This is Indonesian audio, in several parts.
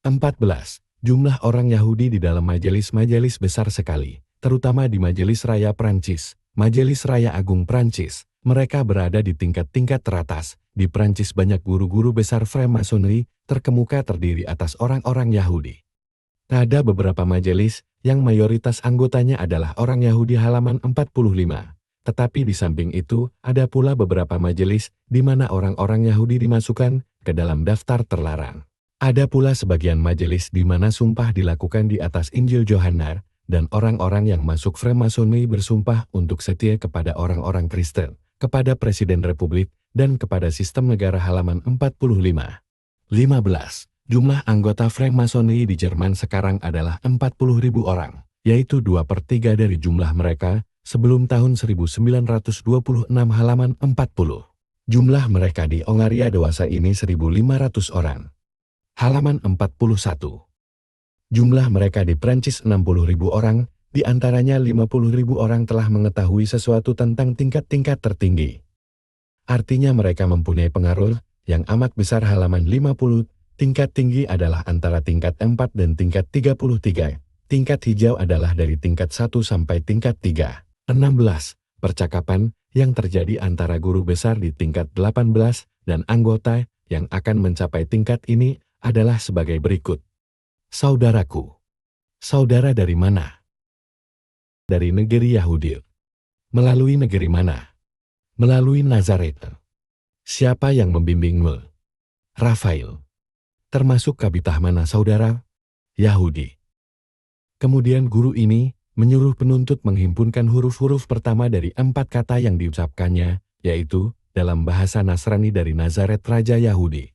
14. Jumlah orang Yahudi di dalam majelis-majelis besar sekali, terutama di Majelis Raya Prancis, Majelis Raya Agung Prancis. Mereka berada di tingkat-tingkat teratas. Di Prancis banyak guru-guru besar Freemasonry terkemuka terdiri atas orang-orang Yahudi. Ada beberapa majelis yang mayoritas anggotanya adalah orang Yahudi halaman 45. Tetapi di samping itu, ada pula beberapa majelis di mana orang-orang Yahudi dimasukkan ke dalam daftar terlarang. Ada pula sebagian majelis di mana sumpah dilakukan di atas Injil Yohanes, dan orang-orang yang masuk Freemasonry bersumpah untuk setia kepada orang-orang Kristen, kepada Presiden Republik, dan kepada sistem negara halaman 45. 15. Jumlah anggota Freemasonry di Jerman sekarang adalah 40.000 orang, yaitu 2/3 dari jumlah mereka sebelum tahun 1926 halaman 40. Jumlah mereka di Hongaria dewasa ini 1.500 orang. Halaman 41. Jumlah mereka di Prancis 60.000 orang, di antaranya 50.000 orang telah mengetahui sesuatu tentang tingkat-tingkat tertinggi. Artinya mereka mempunyai pengaruh yang amat besar halaman 50. Tingkat tinggi adalah antara tingkat 4 dan tingkat 33. Tingkat hijau adalah dari tingkat 1 sampai tingkat 3. 16. Percakapan yang terjadi antara guru besar di tingkat 18 dan anggota yang akan mencapai tingkat ini adalah sebagai berikut. Saudaraku. Saudara dari mana? Dari negeri Yahudi. Melalui negeri mana? Melalui Nazaret. Siapa yang membimbingmu? Rafael. Termasuk kabilah mana saudara? Yahudi. Kemudian guru ini menyuruh penuntut menghimpunkan huruf-huruf pertama dari 4 kata yang diucapkannya, yaitu dalam bahasa Nasrani dari Nazaret Raja Yahudi.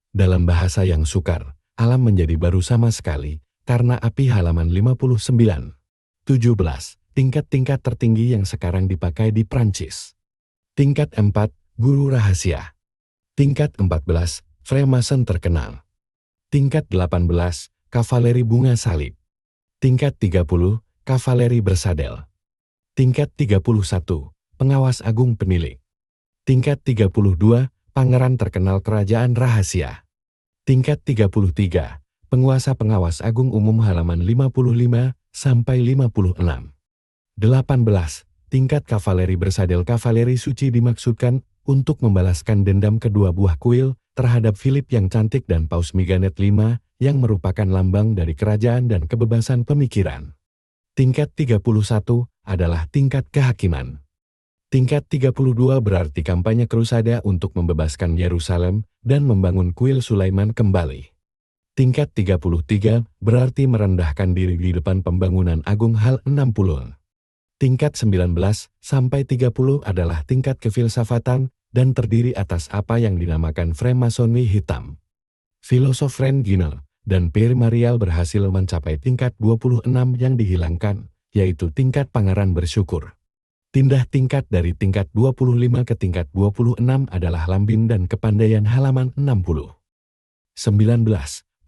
Dalam bahasa yang sukar, alam menjadi baru sama sekali, karena api halaman 59. 17. Tingkat-tingkat tertinggi yang sekarang dipakai di Prancis. Tingkat 4, Guru Rahasia. Tingkat 14, Freemason terkenal. Tingkat 18, Kavaleri Bunga Salib. Tingkat 30, Kavaleri Bersadel. Tingkat 31, Pengawas Agung Penilik. Tingkat 32, Pangeran Terkenal Kerajaan Rahasia. Tingkat 33, Penguasa Pengawas Agung Umum halaman 55 sampai 56. 18. Tingkat Kavaleri Bersadel. Kavaleri suci dimaksudkan untuk membalaskan dendam kedua buah kuil terhadap Philip yang cantik dan Paus Miganet V yang merupakan lambang dari kerajaan dan kebebasan pemikiran. Tingkat 31 adalah tingkat kehakiman. Tingkat 32 berarti kampanye krusada untuk membebaskan Yerusalem dan membangun kuil Sulaiman kembali. Tingkat 33 berarti merendahkan diri di depan pembangunan agung hal 60. Tingkat 19 sampai 30 adalah tingkat kefilsafatan dan terdiri atas apa yang dinamakan Freemasonry hitam. Filosof Ren Ginel dan Pierre Marial berhasil mencapai tingkat 26 yang dihilangkan, yaitu tingkat pangeran bersyukur. Tindah tingkat dari tingkat 25 ke tingkat 26 adalah lambin dan kepandaian halaman 60. 19.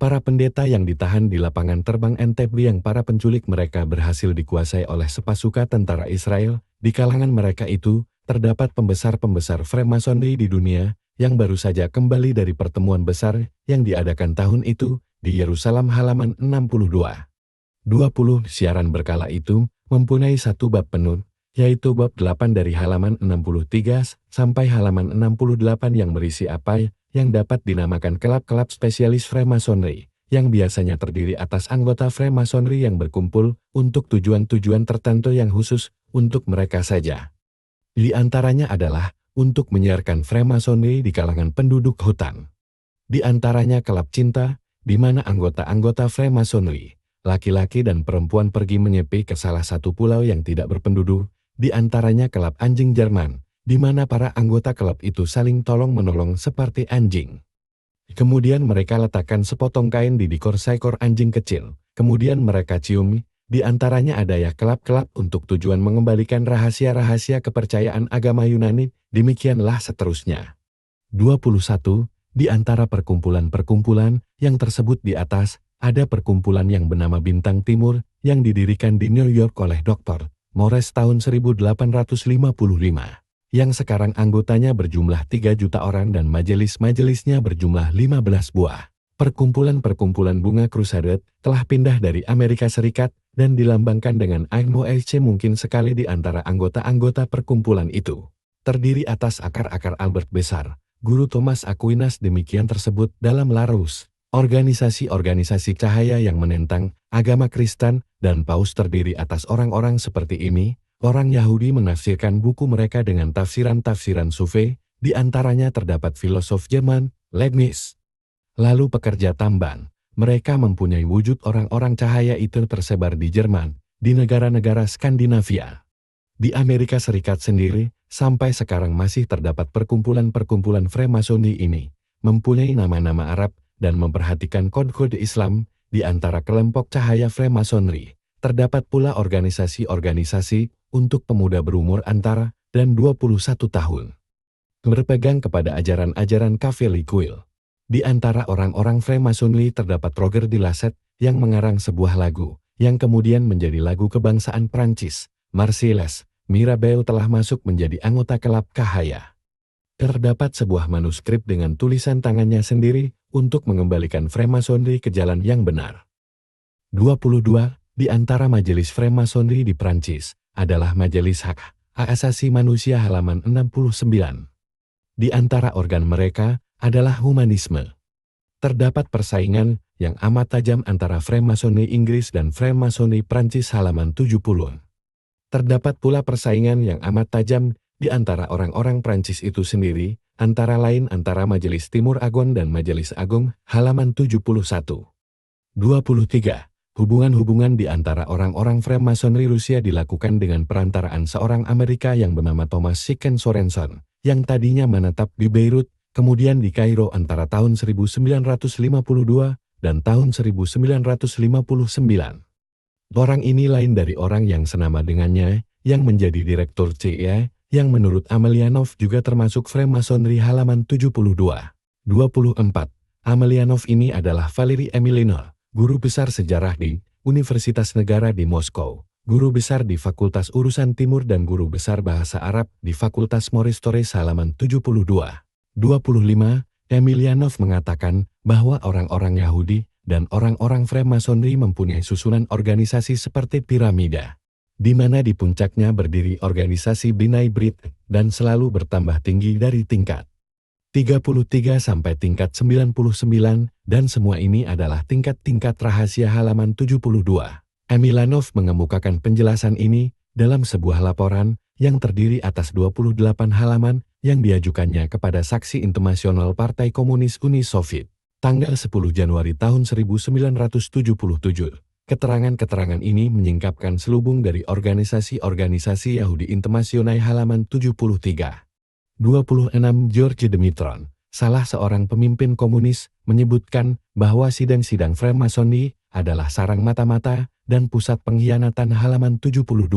Para pendeta yang ditahan di lapangan terbang Entebbe yang para penculik mereka berhasil dikuasai oleh sepasuka tentara Israel, di kalangan mereka itu, terdapat pembesar-pembesar Freemasonry di dunia, yang baru saja kembali dari pertemuan besar yang diadakan tahun itu, di Yerusalem halaman 62. 20 siaran berkala itu, mempunyai satu bab penuh, yaitu bab 8 dari halaman 63 sampai halaman 68 yang berisi apa yang dapat dinamakan kelab-kelab spesialis Freemasonry, yang biasanya terdiri atas anggota Freemasonry yang berkumpul untuk tujuan-tujuan tertentu yang khusus untuk mereka saja. Di antaranya adalah untuk menyiarkan Freemasonry di kalangan penduduk hutan. Di antaranya kelab cinta, di mana anggota-anggota Freemasonry, laki-laki dan perempuan pergi menyepi ke salah satu pulau yang tidak berpenduduk, di antaranya kelab anjing Jerman, di mana para anggota kelab itu saling tolong-menolong seperti anjing. Kemudian mereka letakkan sepotong kain di dekor seekor anjing kecil, kemudian mereka cium. Di antaranya ada ya kelab-kelab untuk tujuan mengembalikan rahasia-rahasia kepercayaan agama Yunani, demikianlah seterusnya. 21. Di antara perkumpulan-perkumpulan yang tersebut di atas, ada perkumpulan yang bernama Bintang Timur, yang didirikan di New York oleh Dr. Morris tahun 1855, yang sekarang anggotanya berjumlah 3 juta orang dan majelis-majelisnya berjumlah 15 buah. Perkumpulan-perkumpulan bunga Crusade telah pindah dari Amerika Serikat dan dilambangkan dengan AMOC. Mungkin sekali di antara anggota-anggota perkumpulan itu terdiri atas akar-akar Albert besar, Guru Thomas Aquinas. Demikian tersebut dalam Larus. Organisasi-organisasi cahaya yang menentang agama Kristen dan Paus terdiri atas orang-orang seperti ini. Orang Yahudi menafsirkan buku mereka dengan tafsiran-tafsiran Sufi, di antaranya terdapat filosof Jerman, Leibniz. Lalu pekerja tambang, mereka mempunyai wujud orang-orang cahaya itu tersebar di Jerman, di negara-negara Skandinavia. Di Amerika Serikat sendiri, sampai sekarang masih terdapat perkumpulan-perkumpulan Freemasonry ini, mempunyai nama-nama Arab dan memperhatikan kode-kode Islam. Di antara kelompok cahaya Freemasonry, terdapat pula organisasi-organisasi untuk pemuda berumur antara dan 21 tahun. Berpegang kepada ajaran-ajaran Catholic. Di antara orang-orang Freemasonry terdapat Roger de Lasset yang mengarang sebuah lagu, yang kemudian menjadi lagu kebangsaan Prancis, Marseillaise. Mirabeau telah masuk menjadi anggota klub cahaya. Terdapat sebuah manuskrip dengan tulisan tangannya sendiri untuk mengembalikan Freemasonry ke jalan yang benar. 22. Di antara majelis Freemasonry di Prancis adalah Majelis Hak Asasi Manusia halaman 69. Di antara organ mereka adalah humanisme. Terdapat persaingan yang amat tajam antara Freemasonry Inggris dan Freemasonry Prancis halaman 70. Terdapat pula persaingan yang amat tajam di antara orang-orang Prancis itu sendiri, antara lain antara Majelis Timur Agung dan Majelis Agung halaman 71. 23. Hubungan-hubungan di antara orang-orang Freemasonry Rusia dilakukan dengan perantaraan seorang Amerika yang bernama Thomas Sicken Sorenson, yang tadinya menetap di Beirut, kemudian di Kairo antara tahun 1952 dan tahun 1959. Orang ini lain dari orang yang senama dengannya, yang menjadi direktur CIA, yang menurut Amelianov juga termasuk Freemasonry halaman 72. 24. Amelianov ini adalah Valery Emilinov, guru besar sejarah di Universitas Negara di Moskow, guru besar di Fakultas Urusan Timur dan guru besar Bahasa Arab di Fakultas Maurice Thorez halaman 72. 25. Emilianov mengatakan bahwa orang-orang Yahudi dan orang-orang Freemasonry mempunyai susunan organisasi seperti piramida, di mana di puncaknya berdiri organisasi B'nai B'rith dan selalu bertambah tinggi dari tingkat 33 sampai tingkat 99, dan semua ini adalah tingkat-tingkat rahasia halaman 72. Emilanov mengemukakan penjelasan ini dalam sebuah laporan yang terdiri atas 28 halaman yang diajukannya kepada Saksi Internasional Partai Komunis Uni Soviet, tanggal 10 Januari tahun 1977. Keterangan-keterangan ini menyingkapkan selubung dari organisasi-organisasi Yahudi Internasional halaman 73. 26. George Demitron, salah seorang pemimpin komunis, menyebutkan bahwa sidang-sidang Freemasonry adalah sarang mata-mata dan pusat pengkhianatan halaman 72.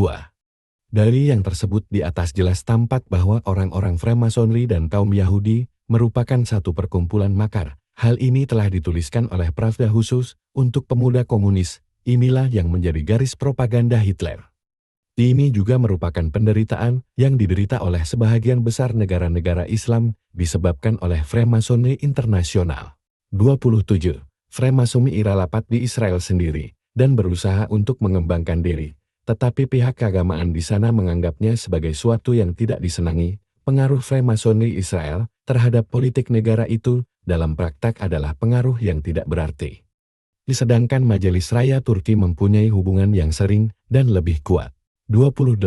Dari yang tersebut di atas jelas tampak bahwa orang-orang Freemasonry dan kaum Yahudi merupakan satu perkumpulan makar. Hal ini telah dituliskan oleh Pravda khusus untuk pemuda komunis. Inilah yang menjadi garis propaganda Hitler. Ini juga merupakan penderitaan yang diderita oleh sebahagian besar negara-negara Islam disebabkan oleh Freemasonry internasional. 27. Freemasonry irapat di Israel sendiri dan berusaha untuk mengembangkan diri, tetapi pihak keagamaan di sana menganggapnya sebagai suatu yang tidak disenangi. Pengaruh Freemasonry Israel terhadap politik negara itu dalam praktek adalah pengaruh yang tidak berarti. Sedangkan Majelis Raya Turki mempunyai hubungan yang sering dan lebih kuat. 28.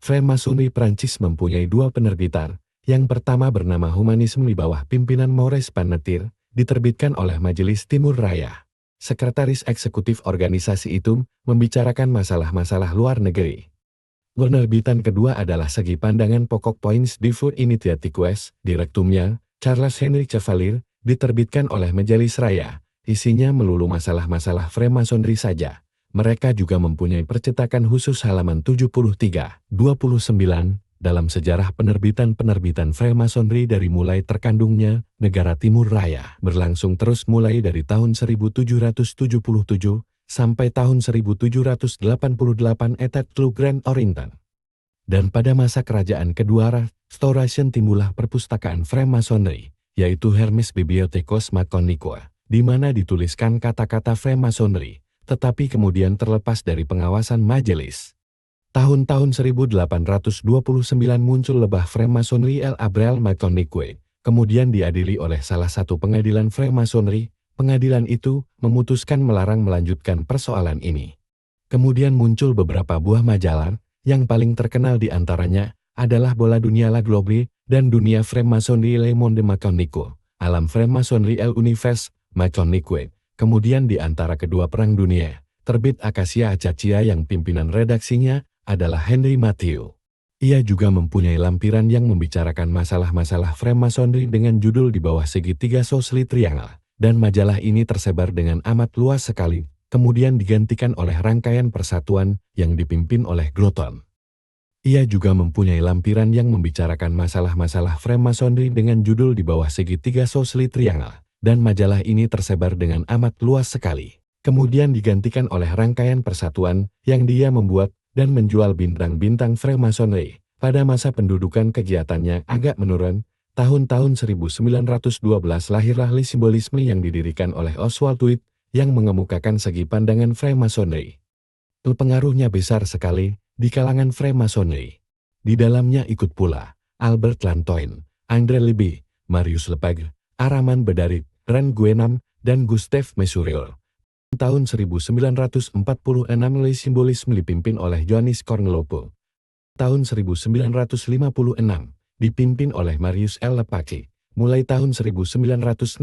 Freemasonry Prancis mempunyai dua penerbitan. Yang pertama bernama Humanisme di bawah pimpinan Maurice Panetir, diterbitkan oleh Majelis Timur Raya. Sekretaris eksekutif organisasi itu membicarakan masalah-masalah luar negeri. Penerbitan kedua adalah Segi Pandangan Pokok Points di Food Initiatives, direktumnya, Charles Henry Chevalier, diterbitkan oleh Majelis Raya. Isinya melulu masalah-masalah Freemasonry saja. Mereka juga mempunyai percetakan khusus halaman 73. 29. Dalam sejarah penerbitan-penerbitan Freemasonry dari mulai terkandungnya Negara Timur Raya berlangsung terus mulai dari tahun 1777 sampai tahun 1788 etat lu Grand Oriental. Dan pada masa kerajaan kedua Restoration timbullah perpustakaan Freemasonry, yaitu Hermes Bibliothekos Maconicua, di mana dituliskan kata-kata Freemasonry, tetapi kemudian terlepas dari pengawasan majelis. Tahun-tahun 1829 muncul lebah Freemasonry El Abraham Maconique, kemudian diadili oleh salah satu pengadilan Freemasonry. Pengadilan itu memutuskan melarang melanjutkan persoalan ini. Kemudian muncul beberapa buah majalah, yang paling terkenal di antaranya adalah Bola Dunia La Globe dan Dunia Freemasonry Le Monde Maconique, Alam Freemasonry El Univers Maconique. Kemudian di antara kedua perang dunia, terbit Acacia Acacia yang pimpinan redaksinya adalah Henry Matthew. Ia juga mempunyai lampiran yang membicarakan masalah-masalah Freemasonry dengan judul di bawah segitiga Sosli Triangle. Dan majalah ini tersebar dengan amat luas sekali, kemudian digantikan oleh rangkaian persatuan yang dipimpin oleh Groton. Ia juga mempunyai lampiran yang membicarakan masalah-masalah Freemasonry dengan judul di bawah segitiga Sosli Triangle, dan majalah ini tersebar dengan amat luas sekali. Kemudian digantikan oleh rangkaian persatuan yang dia membuat dan menjual bintang-bintang Freemasonry. Pada masa pendudukan kegiatannya agak menurun, tahun-tahun 1912 lahirlah simbolisme yang didirikan oleh Oswald Tweed yang mengemukakan segi pandangan Freemasonry. Pengaruhnya besar sekali di kalangan Freemasonry. Di dalamnya ikut pula Albert Lantoin, André Libby, Marius Lepage, Araman Bedarit, Ren Guénam, dan Gustave Mesurel. Tahun 1946 simbolisme dipimpin oleh Johannes Kornlope. Tahun 1956 dipimpin oleh Marius L. Lepage, mulai tahun 1968.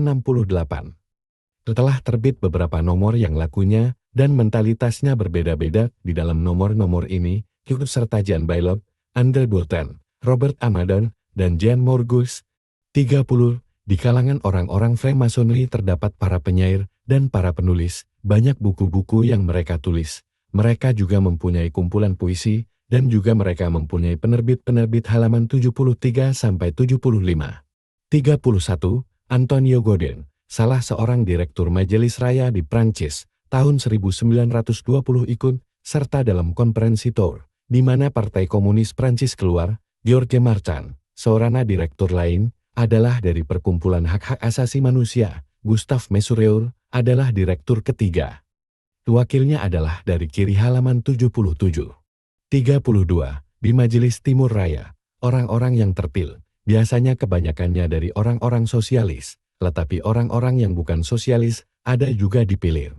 Setelah terbit beberapa nomor yang lakunya dan mentalitasnya berbeda-beda di dalam nomor-nomor ini, ikut serta Jean Bailot, André Bourton, Robert Amadon, dan Jean Morgus. 30. Di kalangan orang-orang Freemasonry terdapat para penyair dan para penulis, banyak buku-buku yang mereka tulis. Mereka juga mempunyai kumpulan puisi, dan juga mereka mempunyai penerbit-penerbit halaman 73-75. 31. Antonio Godin, salah seorang direktur Majelis Raya di Prancis, tahun 1920 ikut serta dalam konferensi Tours, di mana Partai Komunis Prancis keluar. George Marchand, seorang direktur lain, adalah dari Perkumpulan Hak-Hak Asasi Manusia. Gustave Mesurel adalah direktur ketiga. Wakilnya adalah dari kiri halaman 77. 32. Di Majelis Timur Raya, orang-orang yang terpilih, biasanya kebanyakannya dari orang-orang sosialis, tetapi orang-orang yang bukan sosialis ada juga dipilih.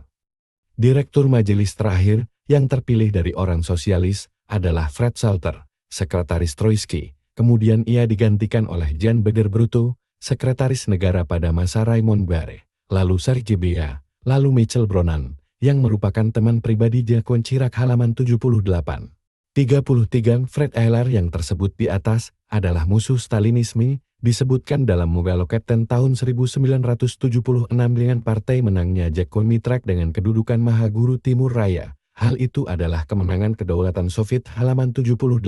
Direktur majelis terakhir yang terpilih dari orang sosialis adalah Fred Salter, sekretaris Troitsky, kemudian ia digantikan oleh Jean Beder-Bruto, sekretaris negara pada masa Raymond Barre, lalu Serge Bea, lalu Michel Bronan, yang merupakan teman pribadi Jacques Chirac halaman 78. 33. Fred Ehler yang tersebut di atas adalah musuh Stalinisme, disebutkan dalam Mogaloketten tahun 1976 dengan partai menangnya Jacques Chirac dengan kedudukan Maha Guru Timur Raya. Hal itu adalah kemenangan kedaulatan Soviet halaman 78.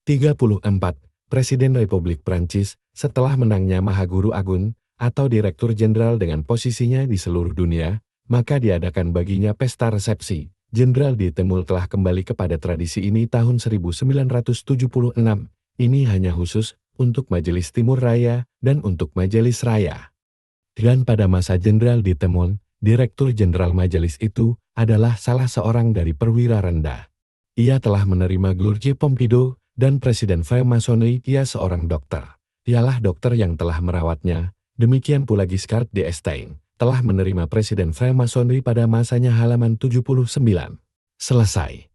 34. Presiden Republik Prancis setelah menangnya Maha Guru Agung atau Direktur Jenderal dengan posisinya di seluruh dunia, maka diadakan baginya pesta resepsi. Jenderal de Temul telah kembali kepada tradisi ini tahun 1976. Ini hanya khusus untuk Majelis Timur Raya dan untuk Majelis Raya. Dan pada masa Jenderal de Temul, Direktur Jenderal Majelis itu adalah salah seorang dari perwira rendah. Ia telah menerima Georges Pompidou dan Presiden Freemasonry. Ia seorang dokter. Ialah dokter yang telah merawatnya. Demikian pula Giscard d'Estaing telah menerima Presiden Freemasonry pada masanya halaman 79. Selesai.